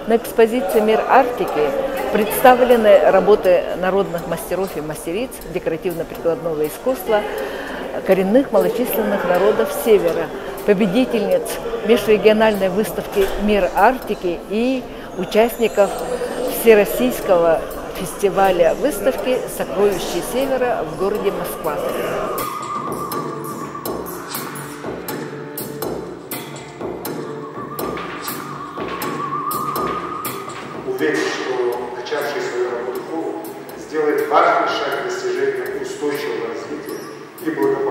На экспозиции «Мир Арктики» представлены работы народных мастеров и мастериц декоративно-прикладного искусства коренных малочисленных народов Севера, победительниц межрегиональной выставки «Мир Арктики» и участников Всероссийского фестиваля выставки «Сокровища Севера» в городе Москва. Уверен, что начавший свою работу форум сделает важный шаг к достижению устойчивого развития и благополучия